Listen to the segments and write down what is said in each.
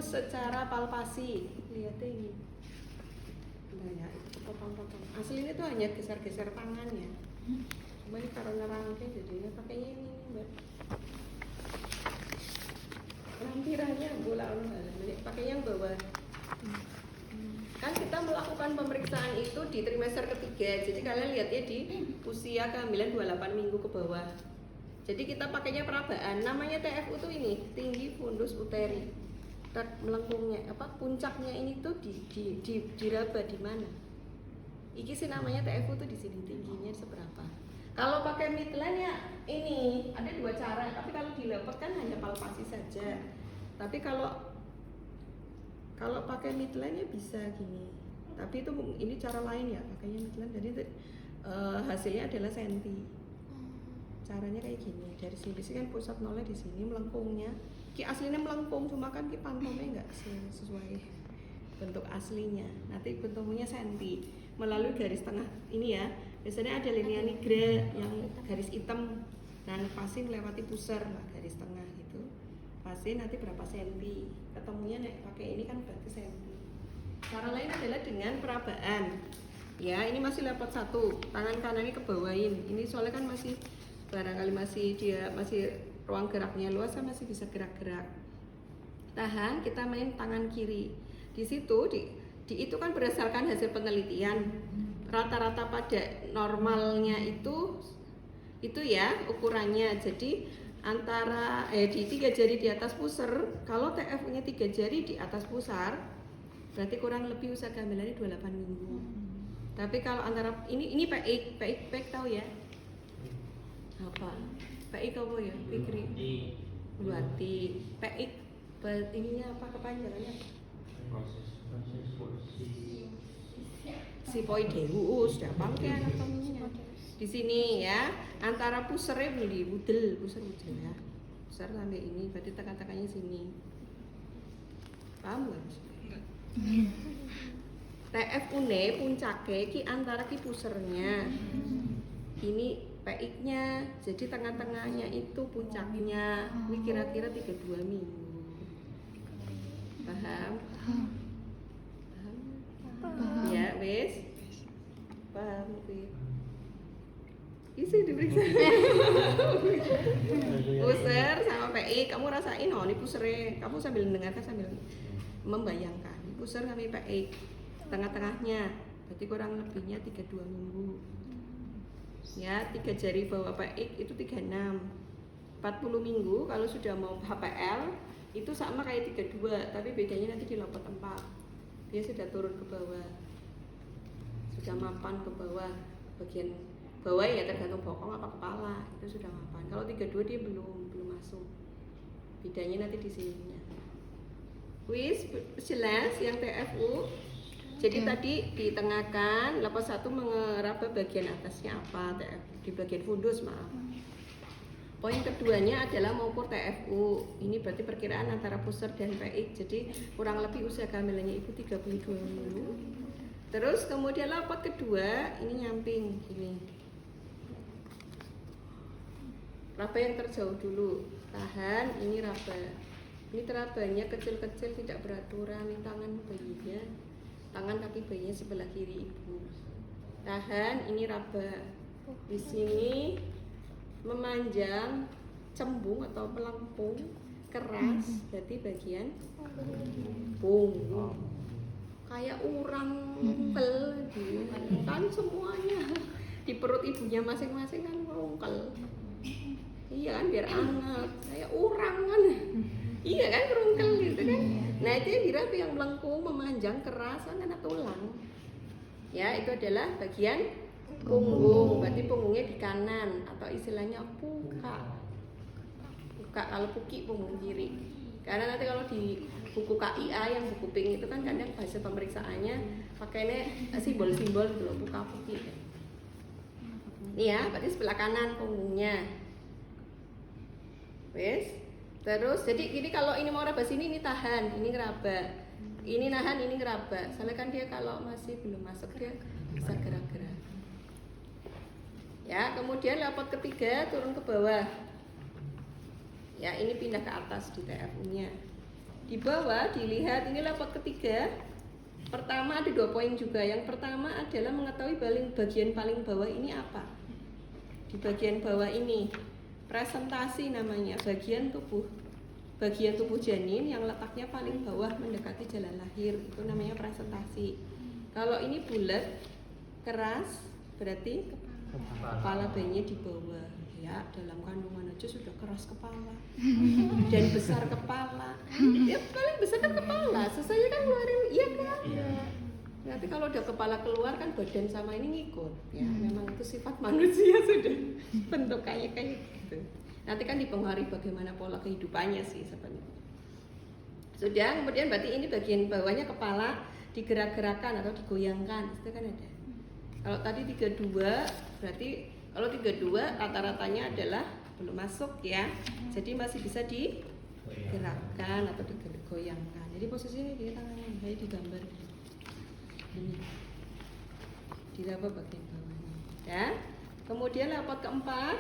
secara palpasi. Lihat ini. Nah ya, itu potong-potong. Aslinya itu hanya geser-geser tangan ya. Cuma ini karena rangkai jadinya pakainya ini Mbak. Lampirannya bola pakai yang bawah. Kan kita melakukan pemeriksaan itu di trimester ketiga. Jadi kalian lihat ya di usia kehamilan 28 minggu ke bawah. Jadi kita pakainya perabaan. Namanya TFU tuh ini, tinggi fundus uteri. Melengkungnya apa puncaknya ini tuh diraba di mana? Iki sih namanya TFU tuh di sini, tingginya seberapa. Kalau pakai midline ya ini ada dua cara, tapi kalau dilepot kan hanya palpasi saja. Tapi kalau pakai midline ya bisa gini. Tapi itu ini cara lain ya pakainya midline. Jadi hasilnya adalah senti. Caranya kayak gini. Dari sini sih kan pusat nolnya di sini, melengkungnya. Ki aslinya melengkung, cuma kan ki pantomnya nggak sesuai bentuk aslinya. Nanti bentuknya senti melalui garis tengah ini ya. Biasanya ada linea nigra yang garis hitam. Nah, pasti melewati pusar lah garis tengah gitu. Pasti nanti berapa senti. Ketemunya nek pakai ini kan berarti senti. Cara lain adalah dengan perabaan. Ya, ini masih lepot satu, tangan kanan ini kebawain. Ini soalnya kan masih barangkali masih ruang geraknya luas, masih bisa gerak-gerak. Tahan, kita main tangan kiri. Di situ itu kan berdasarkan hasil penelitian. Rata-rata pada normalnya itu ya ukurannya. Jadi antara di 3 jari di atas pusar, kalau TFU-nya 3 jari di atas pusar, berarti kurang lebih usia kehamilannya 28 minggu. Tapi kalau antara ini PIK tahu ya? Apa? PIK apa ya? Pikri. Luati. PIK ininya apa kepanjangannya? Sipoideus, gampang ya anatominya. Di sini ya, antara pusarnya di pusar ya. Pusar sampai ini, berarti tekan-tekannya sini. Paham nggak? TFU puncaknya ki antara ki pusarnya. Ini PX-nya, jadi tengah-tengahnya itu puncaknya. Ini kira-kira 32 minggu. Paham? Ya, wes. Paham, wes. Isi diperiksa. Pusar sama PI, kamu rasain ini pusarnya. Kamu sambil mendengarkan sambil membayangkan. Pusar kami PI, tengah-tengahnya, berarti kurang lebihnya 32 minggu. Ya, 3 jari bawah PI itu 36. 40 minggu kalau sudah mau HPL itu sama kayak 32, tapi bedanya nanti di lopot 4. Dia sudah turun ke bawah. Sudah mapan ke bawah bagian bawah ya, tergantung bokong apa kepala itu sudah mapan. Kalau 32 dia belum masuk. Bedanya nanti di sininya. Wis jelas yang TFU. Jadi tadi ditengahkan, lepas satu mengeraba bagian atasnya apa TFU di bagian fundus maaf. Poin keduanya adalah mengukur TFU. Ini berarti perkiraan antara pusar dan PX. Jadi kurang lebih usia kehamilannya ibu 32 minggu. Terus kemudian lapot kedua ini nyamping gini. Raba yang terjauh dulu. Tahan, ini raba. Ini terabanya kecil-kecil tidak beraturan. Ini tangan bayinya, tangan kaki bayinya sebelah kiri ibu. Tahan, ini raba. Di sini memanjang, cembung atau melengkung, keras, berarti bagian punggung. Kayak urang rungkel kan semuanya di perut ibunya masing-masing kan rungkel. Iya kan biar anget, kayak urang kan. Iya kan rungkel gitu kan. Nah itu yang diraba yang melengkung, memanjang, keras kan ada tulang. Ya itu adalah bagian punggung, berarti punggungnya di kanan atau istilahnya puka. Puka kalau puki punggung kiri. Karena nanti kalau di buku KIA yang buku pink itu kan kadang hasil pemeriksaannya pakainya simbol-simbol gitu loh, puka puki. Ini ya, berarti sebelah kanan punggungnya. Wes. Terus jadi ini kalau ini mau raba sini ini tahan, ini ngeraba. Ini nahan, ini ngeraba. Soalnya kan dia kalau masih belum masuk dia bisa gerak-gerak. Ya, kemudian lapot ketiga turun ke bawah. Ya, ini pindah ke atas di TFU-nya. Di bawah dilihat ini lepot ketiga. Pertama ada 2 poin juga. Yang pertama adalah mengetahui bagian paling bawah ini apa. Di bagian bawah ini presentasi namanya, bagian tubuh janin yang letaknya paling bawah mendekati jalan lahir, itu namanya presentasi. Kalau ini bulat keras berarti kepala bayinya di bawah. Ya, dalam kandungan aja sudah keras kepala dan besar kepala. Ya paling besar kan kepala, selesai kan keluarin, iya kan? Iya. Nanti kalau udah kepala keluar kan badan sama ini ngikut. Ya, memang itu sifat manusia sudah bentuk kayak gitu. Nanti kan dipengaruhi bagaimana pola kehidupannya sih sebenarnya. Sudah, kemudian berarti ini bagian bawahnya kepala digerak-gerakan atau digoyangkan, itu kan ada. Kalau tadi 32 berarti kalau 32 rata-ratanya adalah belum masuk ya. Jadi masih bisa digerakkan atau digoyangkan. Jadi posisinya di tangannya kayak digambar ini. Di apa bagian bawahnya. Ya. Kemudian lepot keempat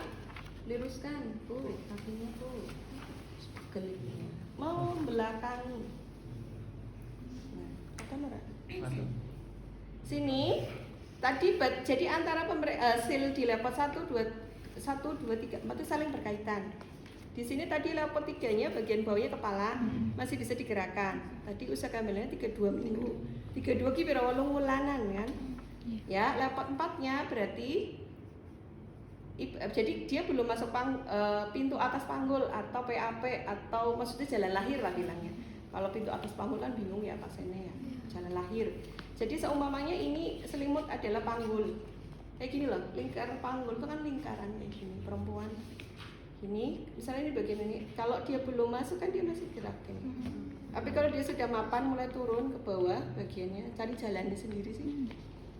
luruskan, kakinya gelitnya. Mau belakangi. Nah, apa merah? Sini. Tadi jadi antara sil di lepot 1, 2, 3, 4 itu saling berkaitan. Di sini tadi lepot 3-nya bagian bawahnya kepala masih bisa digerakkan. Tadi usaha kehamilannya 32 minggu. 32 ki pira 8 wulanan kan? Ya, lepot 4-nya berarti jadi dia belum masuk pintu atas panggul atau PAP atau maksudnya jalan lahir lah bilangnya. Kalau pintu atas panggul kan bingung ya pasiennya ya. Jalan lahir. Jadi seumpamanya ini selimut adalah panggul. Kayak gini loh, lingkaran panggul itu kan lingkaran kayak gini, perempuan. Ini, misalnya ini bagian ini. Kalau dia belum masuk kan dia masih gerak kan. Tapi kalau dia sudah mapan mulai turun ke bawah bagiannya, cari jalannya sendiri sih.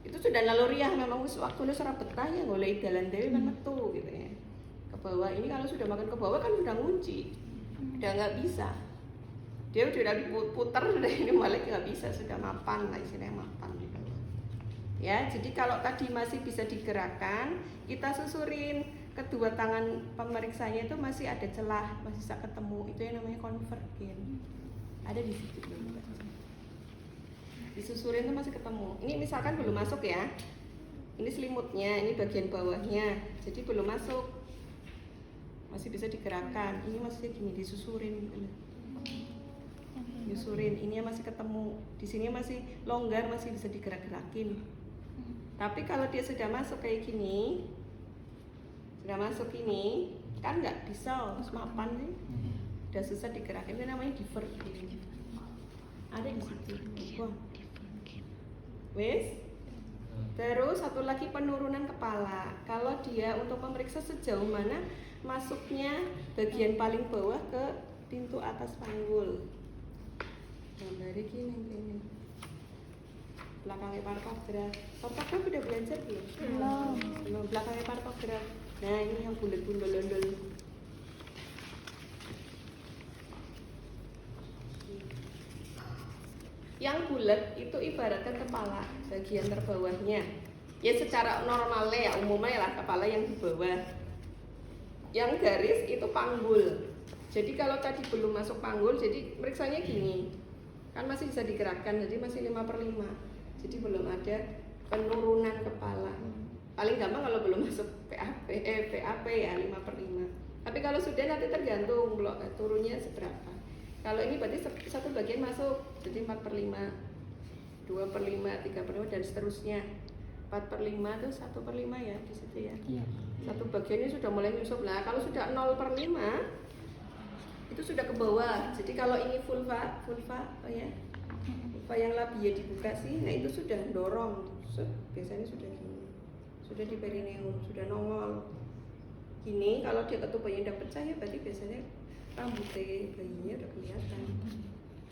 Itu sudah naluriah memang waktu lu ora betah ya golek dalan dhewe kan metu gitu ya. Ke bawah ini kalau sudah makan ke bawah kan udah ngunci. Udah nggak bisa. Dia udah diputar sudah ini balik nggak bisa, sudah mapan lah istilahnya mapan gitu. Ya, jadi kalau tadi masih bisa digerakkan, kita susurin kedua tangan pemeriksanya itu masih ada celah, masih bisa ketemu. Itu yang namanya konvergen. Ada di situ juga. Disusurin itu masih ketemu. Ini misalkan belum masuk ya. Ini selimutnya, ini bagian bawahnya. Jadi belum masuk. Masih bisa digerakkan. Ini masih gini disusurin gitu. Nyusurin, ini masih ketemu. Di sini masih longgar, masih bisa digerak-gerakin. Tapi kalau dia sudah masuk kayak gini, sudah masuk ini, kan nggak bisa, terus mapan sih. Udah susah digerakin, itu namanya divergen. Ada di situ. Wah. Wes. Terus satu lagi penurunan kepala. Kalau dia untuk memeriksa sejauh mana masuknya bagian paling bawah ke pintu atas panggul. Dari gini. Belakangnya partograf. Partograf udah belajar belum? Belum. Belakangnya partograf. Nah ini yang bulat-bulat. Yang bulat itu ibaratkan kepala bagian terbawahnya. Ya secara normalnya ya umumnya lah kepala yang di bawah. Yang garis itu panggul. Jadi kalau tadi belum masuk panggul, jadi periksanya gini. Kan masih bisa digerakkan, jadi masih 5/5. Jadi belum ada penurunan kepala. Paling gampang kalau belum masuk PAP ya 5/5. Tapi kalau sudah nanti tergantung blok turunnya seberapa. Kalau ini berarti satu bagian masuk, jadi 4/5, 2/5, 3/5 dan seterusnya. 4/5 itu 1/5 ya di situ ya. Iya. Satu bagian ini sudah mulai nyusup. Nah kalau sudah 0/5 itu sudah ke bawah. Jadi kalau ini vulva ya, vulva yang labia dibuka sih, nah itu sudah dorong. Biasanya sudah gini, sudah di perineum, sudah nongol. Gini, kalau dia ketubannya udah pecah ya, berarti biasanya rambutnya bayinya udah kelihatan.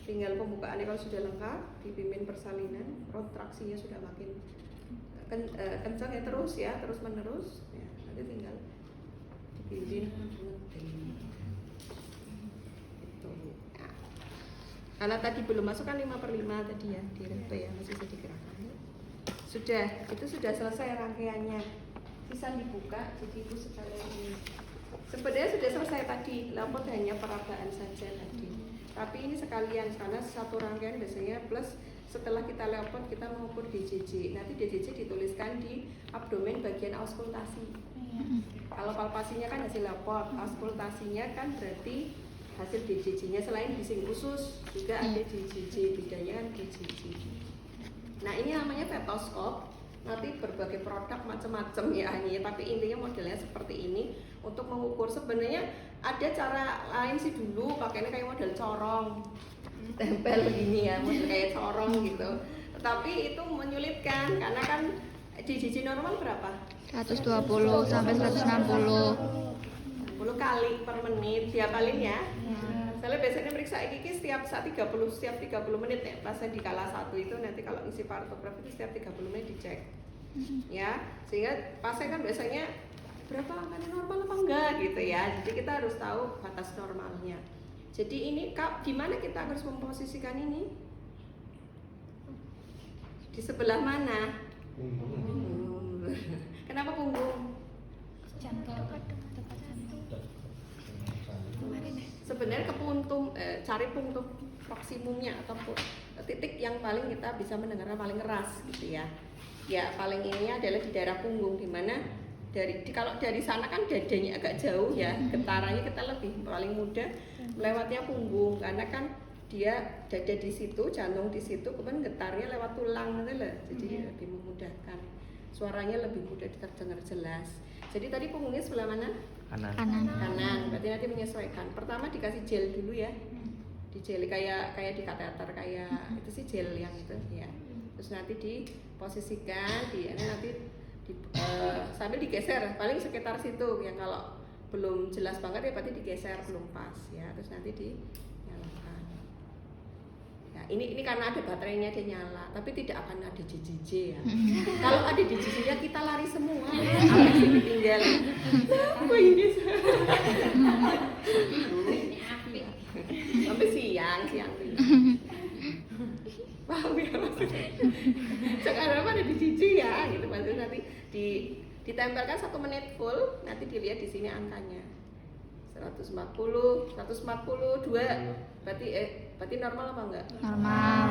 Tinggal pembukaannya kalau sudah lengkap, dipimpin persalinan, kontraksinya sudah makin kencang ya terus menerus. Ya, nanti tinggal dipimpin. Karena tadi belum masuk kan 5/5 tadi ya, di rempe ya, masih bisa digerakkan. Sudah, itu sudah selesai rangkaiannya. Sisa dibuka, jadi itu sekalian ini. Sebenarnya sudah selesai tadi, lepot hanya perabaan saja tadi. Tapi ini sekalian karena satu rangkaian biasanya plus setelah kita lepot kita mengukur DJJ. Nanti DJJ dituliskan di abdomen bagian auskultasi. Kalau palpasinya kan hasil lepot, auskultasinya kan berarti hasil DJJ-nya. Selain bising usus juga ada DJJ, bedanya kan DJJ. Nah ini namanya stetoskop. Nanti berbagai produk macam-macam ya ini, tapi intinya modelnya seperti ini untuk mengukur. Sebenarnya ada cara lain sih dulu pakainya kayak model corong, tempel begini ya, model kayak corong gitu. Tetapi itu menyulitkan karena kan DJJ normal berapa? 120 sampai 160. 10 kali per menit diapalin ya. Saya biasanya meriksa IKK setiap 30 menit ya. Pasien di kala 1 itu nanti kalau isi partografi itu setiap 30 menit dicek. Ya, sehingga pasien kan biasanya berapa angkanya normal apa enggak gitu ya. Jadi kita harus tahu batas normalnya. Jadi ini gimana kita harus memposisikan ini? Di sebelah mana? Kenapa punggung? Sebenarnya cari puntung maksimumnya atau titik yang paling kita bisa mendengarnya paling keras gitu ya. Ya paling ini adalah di daerah punggung, dimana kalau dari sana kan dadanya agak jauh ya, getarannya kita lebih paling mudah lewatnya punggung karena kan dia dada di situ, jantung di situ, kemudian getarnya lewat tulang gitu loh, jadi lebih memudahkan, suaranya lebih mudah terdengar jelas. Jadi tadi punggungnya sebelah mana? Kanan. Berarti nanti menyesuaikan. Pertama dikasih gel dulu ya. Di gel kayak di kateter kayak itu sih gel yang itu ya. Terus nanti diposisikan sambil digeser paling sekitar situ ya, kalau belum jelas banget ya berarti digeser belum pas ya. Terus nanti dinyalakan. Ya, ini karena ada baterainya dia nyala, tapi tidak akan ada JJJ ya. Kalau ada JJJ-nya kita lari semua. Apa sih ditinggal? Apa ini? Sampai siang paham ya maksudnya? Sekarang ada JJJ ya, gitu maksudnya nanti ditempelkan 1 menit full, nanti dilihat di sini angkanya 140, 142, berarti normal apa enggak? Normal.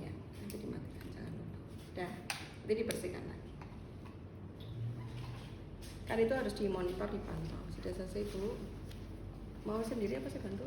Ya, nanti dimatikan, jangan lupa. Udah, nanti dibersihkan lagi. Kan itu harus dimonitor, dipantau. Sudah selesai Bu? Mau sendiri apa saya bantu?